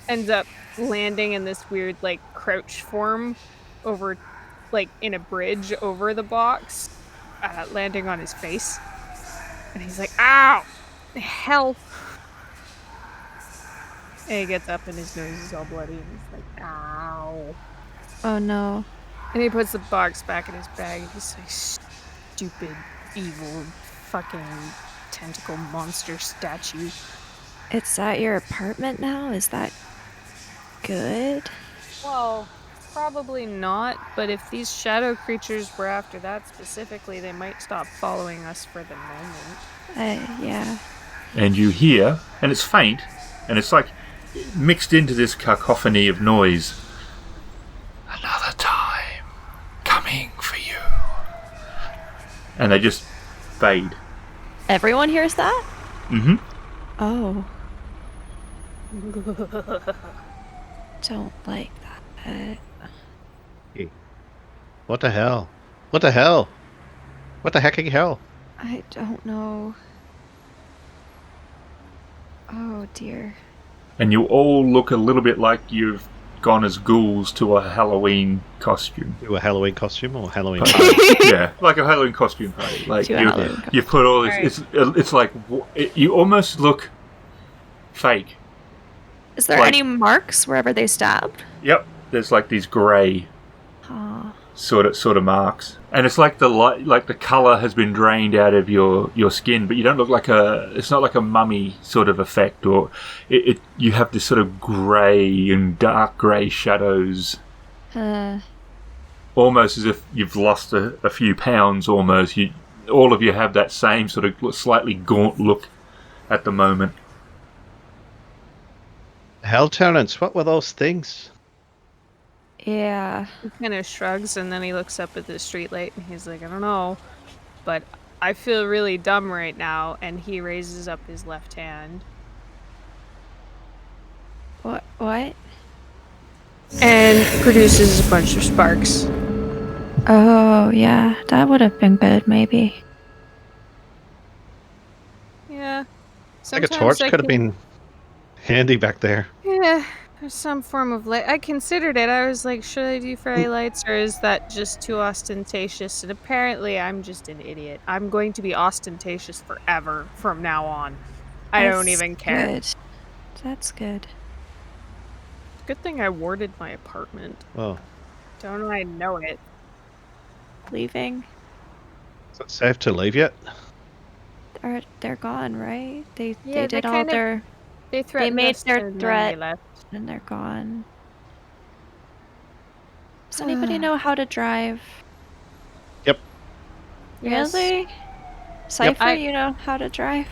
ends up landing in this weird crouch form over in a bridge over the box, landing on his face. And he's like, ow! Hell! And he gets up and his nose is all bloody and he's like, ow. Oh no. And he puts the box back in his bag and he's like, stupid, evil, fucking tentacle monster statue. It's at your apartment now? Is that good? Well, probably not, but if these shadow creatures were after that specifically, they might stop following us for the moment. Yeah. And you hear, and it's faint, and it's mixed into this cacophony of noise. Another time, coming for you. And they just fade. Everyone hears that? Mm-hmm. Oh. Don't like that. What the hell? What the hell? What the hecking hell? I don't know. Oh dear. And you all look a little bit like you've gone as ghouls to a Halloween costume. To a Halloween costume or Halloween? Yeah, like a Halloween costume party. You put all this. Right. You almost look fake. Is there Like- any marks wherever they stabbed? Yep, there's like these grey Oh. sort of marks, and it's like the light, like the color has been drained out of your skin, but you don't look like it's not like a mummy sort of effect, or you have this sort of grey and dark grey shadows, almost as if you've lost a few pounds. Almost, all of you have that same sort of slightly gaunt look at the moment. Hell, Terrence, what were those things? Yeah. He kind of shrugs and then he looks up at the streetlight and he's like, I don't know, but I feel really dumb right now. And he raises up his left hand. What? And produces a bunch of sparks. Oh, yeah. That would have been good, maybe. Yeah. Like a torch could have been handy back there. Yeah, there's some form of light. I considered it. I was like, should I do fairy lights or is that just too ostentatious? And apparently I'm just an idiot. I'm going to be ostentatious forever from now on. I don't even care. Good. That's good. Good thing I warded my apartment. Oh, Don't I know it? Leaving? is it safe to leave yet? They're gone, right? They Yeah, did they all kind of- their... They threatened made us their and then threat. they left. And they're gone. Does anybody know how to drive? Yep. Yes. Really? Cipher, I- you know how to drive?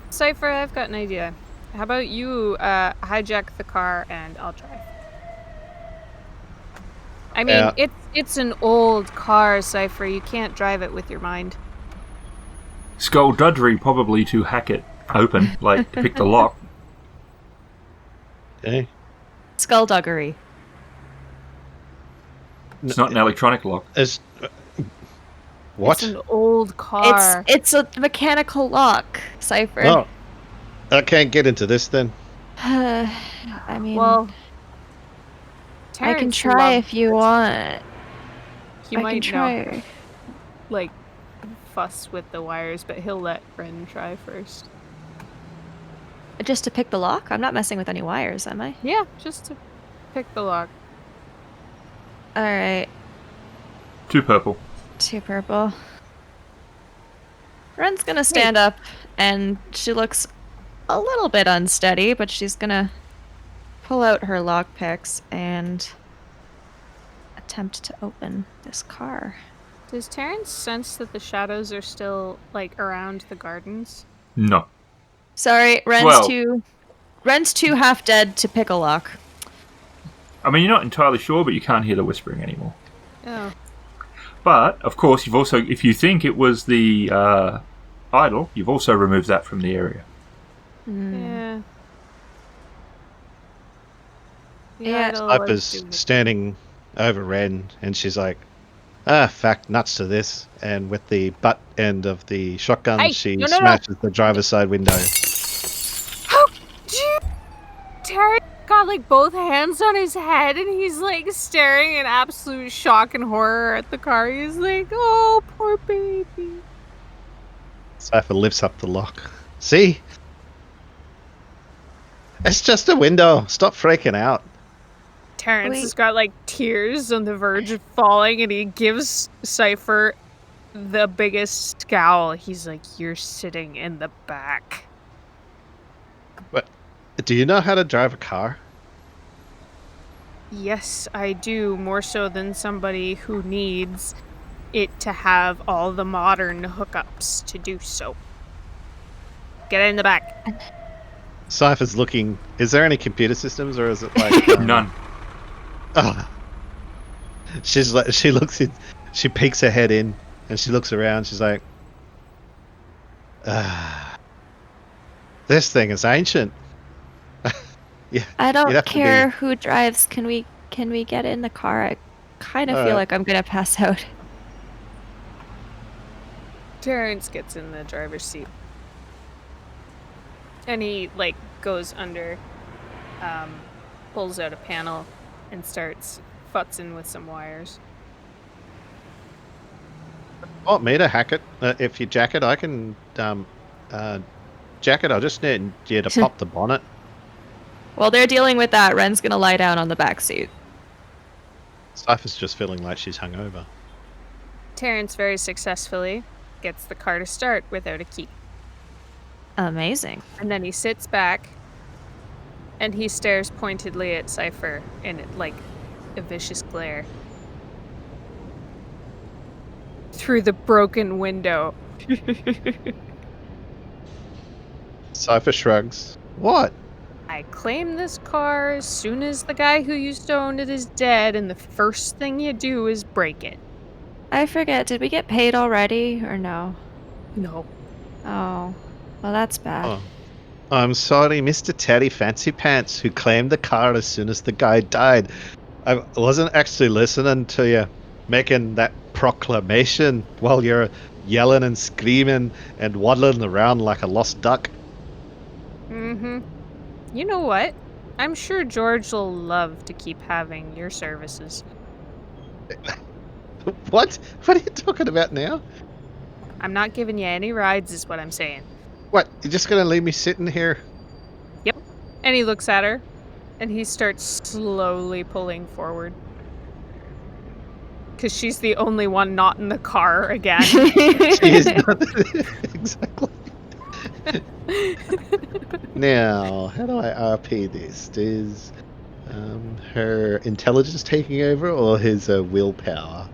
Cipher, I've got an idea. How about you hijack the car and I'll drive? I mean, Yeah. it's an old car, Cipher. You can't drive it with your mind. Skullduggery probably to hack it open, like to pick the lock. Okay. Skullduggery. It's not an electronic lock. What? It's an old car. It's a mechanical lock, Cipher. Oh, I can't get into this then. I mean, Well, I can Terrence try loved if you it. want. He I might can try. not, like, fuss with the wires, but he'll let Wren try first. Just to pick the lock? I'm not messing with any wires, am I? Yeah, just to pick the lock. Alright. 2 purple. 2 purple. Wren's gonna stand up, and she looks a little bit unsteady, but she's gonna pull out her lockpicks and attempt to open this car. Does Terrence sense that the shadows are still, like, around the gardens? No. Sorry, Wren's too half dead to pick a lock. I mean, you're not entirely sure, but you can't hear the whispering anymore. Oh. But, of course, you've also, if you think it was the idol, you've also removed that from the area. Yeah. The Yeah. idol was Piper's doing it. standing over Wren, and she's like, fuck, nuts to this. And with the butt end of the shotgun, Hey, she no. smashes the driver's side window. How did you... Terrence got, like, both hands on his head, and he's, like, staring in absolute shock and horror at the car. He's like, oh, poor baby. Cipher lifts up the lock. See? It's just a window. Stop freaking out. Terrence Wait. has got, like, tears on the verge of falling, and he gives Cipher the biggest scowl. He's like, you're sitting in the back. What? Do you know how to drive a car? Yes, I do, more so than somebody who needs it to have all the modern hookups to do so. Get in the back. Cipher's looking. Is there any computer systems, or is it like None. Oh. She's like, she looks in, she peeks her head in, and she looks around. She's like, "This thing is ancient." Yeah, I you'd don't have to care be- who drives. Can we get in the car? I kind of feel Alright. like I'm gonna pass out. Terrence gets in the driver's seat. And he, like, goes under, pulls out a panel, and starts futzing with some wires. Want me to hack it? If you jack it, I can jack it. I just need you to pop the bonnet. While they're dealing with that, Wren's gonna lie down on the back seat. Cipher's just feeling like she's hungover. Terrence very successfully gets the car to start without a key. Amazing. And then he sits back and he stares pointedly at Cipher in like a vicious glare. Through the broken window. Cipher shrugs. What? I claim this car as soon as the guy who used to own it is dead, and the first thing you do is break it. I forget, did we get paid already or no? No. Oh. Well, that's bad. Oh. I'm sorry, Mr. Terry Fancy Pants, who claimed the car as soon as the guy died. I wasn't actually listening to you making that proclamation while you're yelling and screaming and waddling around like a lost duck. Mm-hmm. You know what? I'm sure George will love to keep having your services. What? What are you talking about now? I'm not giving you any rides, is what I'm saying. What? You're just gonna leave me sitting here? Yep. And he looks at her, and he starts slowly pulling forward. Because she's the only one not in the car again. She is not. Exactly. Now, how do I RP this? Is her intelligence taking over or his willpower?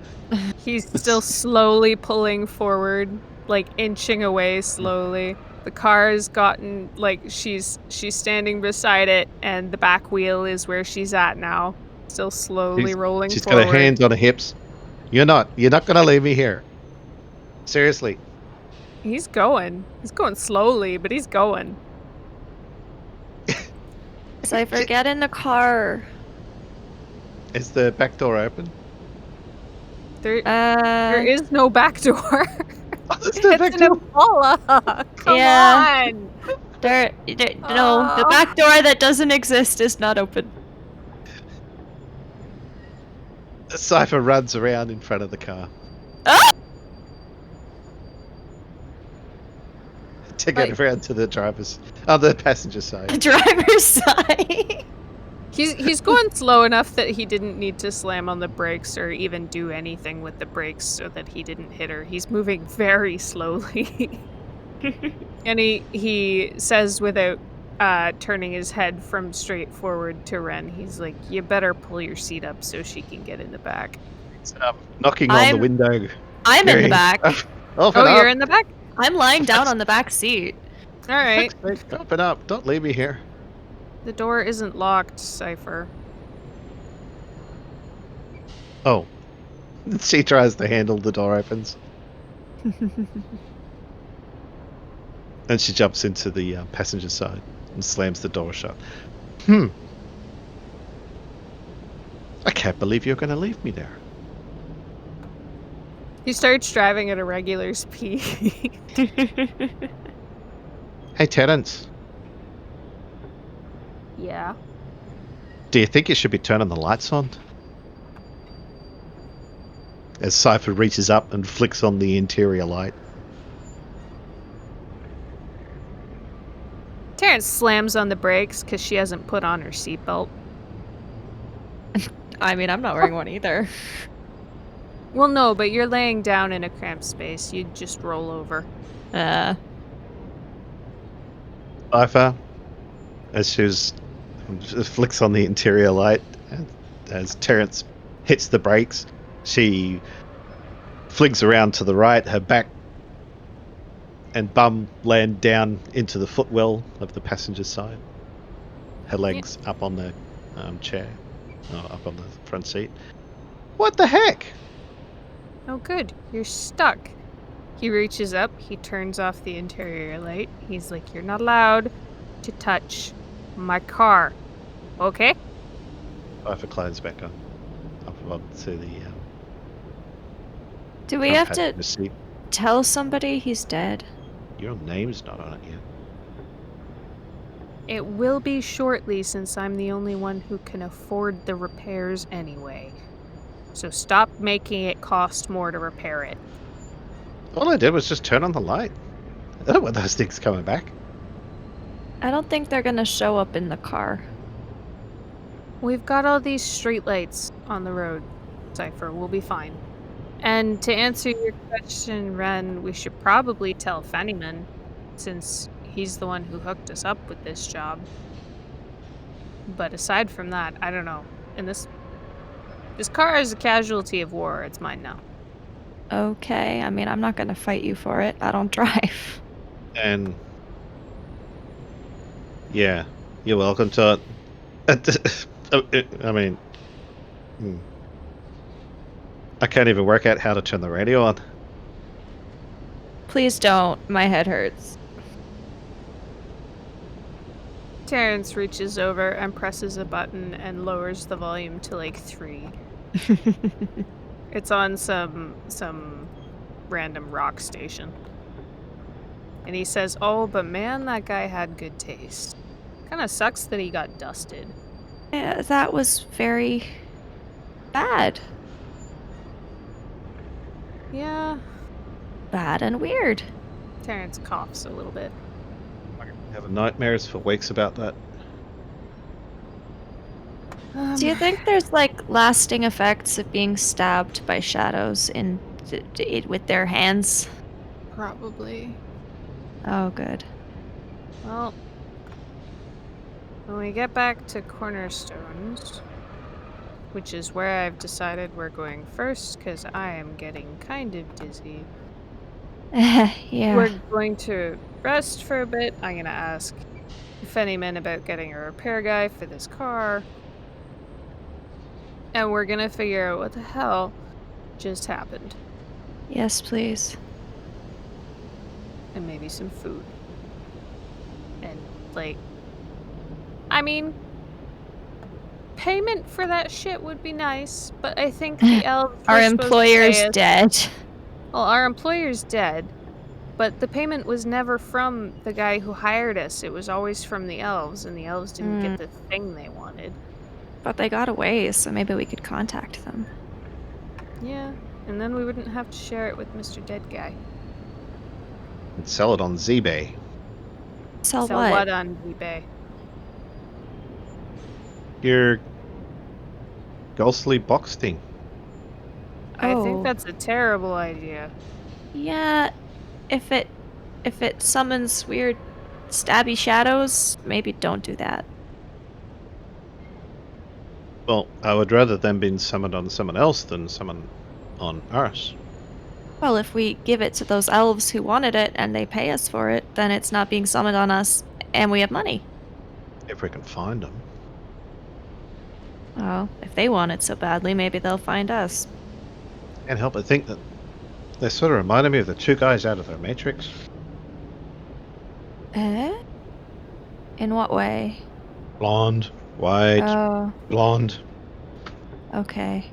He's still slowly pulling forward, like inching away slowly. The car has gotten, like, she's standing beside it, and the back wheel is where she's at now. Still slowly rolling She's forward. got her hands on her hips. You're not gonna leave me here. Seriously. He's going. He's going slowly, but he's going. Cipher, get in the car. Is the back door open? There is no back door. There's no back It's an door. Impala. Come Yeah. on. No, the back door that doesn't exist is not open. Cipher runs around in front of the car. Ah! To get around to the the passenger side. The driver's side. He's going slow enough that he didn't need to slam on the brakes or even do anything with the brakes so that he didn't hit her. He's moving very slowly. And he says without turning his head from straight forward to Wren, he's like, you better pull your seat up so she can get in the back. Knocking on the window. I'm in the back. You're in the back? I'm lying down on the back seat. All right. Open up. Don't leave me here. The door isn't locked, Cipher. Oh. She tries to handle, the door opens. And she jumps into the passenger side and slams the door shut. I can't believe you're going to leave me there. He starts driving at a regular speed. Hey, Terrence. Yeah. Do you think you should be turning the lights on? As Cipher reaches up and flicks on the interior light. Terrence slams on the brakes because she hasn't put on her seatbelt. I mean, I'm not wearing one either. Well, no, but you're laying down in a cramped space. You'd just roll over. Cipher, as she flicks on the interior light, as Terrence hits the brakes, she flings around to the right, her back and bum land down into the footwell of the passenger side. Her legs up on the chair, up on the front seat. What the heck? Oh, good. You're stuck. He reaches up. He turns off the interior light. He's like, you're not allowed to touch my car. Okay? Cipher climbs back up to the Do we have to passenger seat. tell somebody he's dead? Your name's not on it yet. It will be shortly since I'm the only one who can afford the repairs anyway. So stop making it cost more to repair it. All I did was just turn on the light. I don't want those things coming back. I don't think they're gonna show up in the car. We've got all these streetlights on the road, Cipher. We'll be fine. And to answer your question, Wren, we should probably tell Fennyman, since he's the one who hooked us up with this job. But aside from that, I don't know. And this car is a casualty of war. It's mine now. Okay, I mean, I'm not gonna fight you for it. I don't drive. And yeah, you're welcome to it. I mean, I can't even work out how to turn the radio on. Please don't. My head hurts. Terrence reaches over and presses a button and lowers the volume to like 3. It's on some random rock station. And he says, "Oh, but man, that guy had good taste. Kind of sucks that he got dusted." Yeah, that was very bad. Yeah. Bad and weird. Terrence coughs a little bit. Having nightmares for weeks about that. Do you think there's like lasting effects of being stabbed by shadows with their hands? Probably. Oh, good. Well, when we get back to Cornerstones, which is where I've decided we're going first, because I am getting kind of dizzy. Yeah. We're going to rest for a bit. I'm going to ask Fennyman about getting a repair guy for this car. And we're going to figure out what the hell just happened. Yes, please. And maybe some food. And, like, I mean, payment for that shit would be nice, but I think the elves Our were supposed to employer's pay us- dead. Well, our employer's dead, but the payment was never from the guy who hired us. It was always from the elves, and the elves didn't get the thing they wanted. But they got away, so maybe we could contact them. Yeah, and then we wouldn't have to share it with Mr. Dead Guy. And sell it on eBay. Sell Sell what on eBay? Your ghostly box thing. I Oh. think that's a terrible idea. Yeah, if it summons weird stabby shadows, maybe don't do that. Well, I would rather them being summoned on someone else than someone on us. Well, if we give it to those elves who wanted it and they pay us for it, then it's not being summoned on us and we have money. If we can find them. Well, if they want it so badly, maybe they'll find us. Can't help but think that they sort of reminded me of the two guys out of their Matrix. Eh? In what way? Blonde, white, Oh, blonde. okay.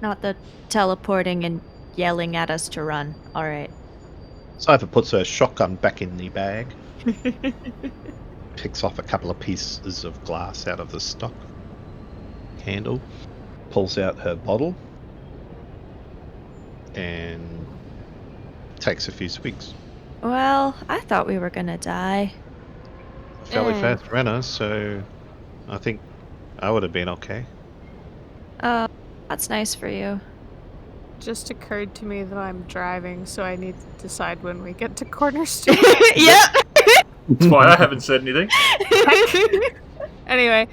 Not the teleporting and yelling at us to run. Alright. Cipher puts her shotgun back in the bag. Picks off a couple of pieces of glass out of the stock handle. Pulls out her bottle. And takes a few swigs. Well, I thought we were gonna die. Fairly fast runner, so I think I would have been okay. Oh, that's nice for you. Just occurred to me that I'm driving, so I need to decide when we get to Cornerstone. Yep! That's why I haven't said anything. Anyway,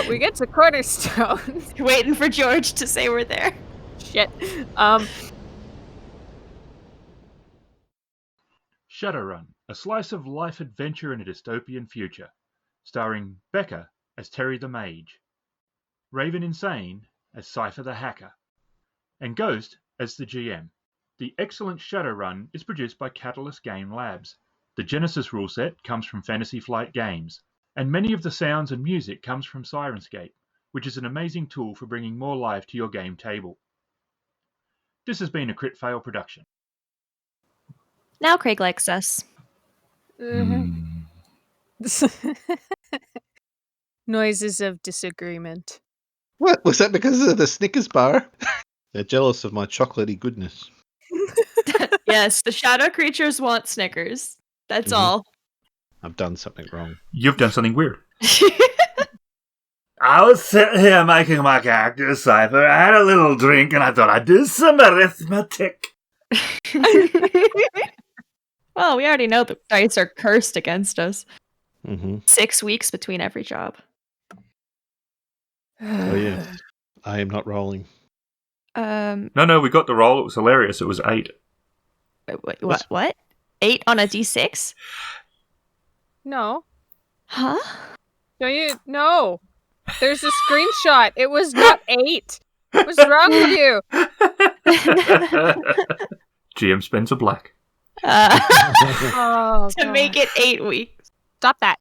we get to Cornerstone. Waiting for George to say we're there. Shit. Shadowrun, a slice of life adventure in a dystopian future, starring Becca as Terry the Mage, Raveninsane as Cipher the Hacker, and Ghost as the GM. The excellent Shadowrun is produced by Catalyst Game Labs. The Genesys rule set comes from Fantasy Flight Games, and many of the sounds and music comes from Sirenscape, which is an amazing tool for bringing more life to your game table. This has been a Kritfayle production. Now Craig likes us. Noises of disagreement. What? Was that because of the Snickers bar? They're jealous of my chocolatey goodness. Yes, the shadow creatures want Snickers. That's all. I've done something wrong. You've done something weird. I was sitting here making my character Cipher. I had a little drink and I thought I'd do some arithmetic. Well, we already know the dice are cursed against us. Mm-hmm. 6 weeks between every job. Oh yes, I am not rolling. No, we got the roll. It was hilarious. It was 8. Wait, what? 8 on a d6? No. Huh? Don't you? No. There's a screenshot. It was not 8. What's wrong with you? GM spends a black. Oh, to make it 8 weeks. Stop that.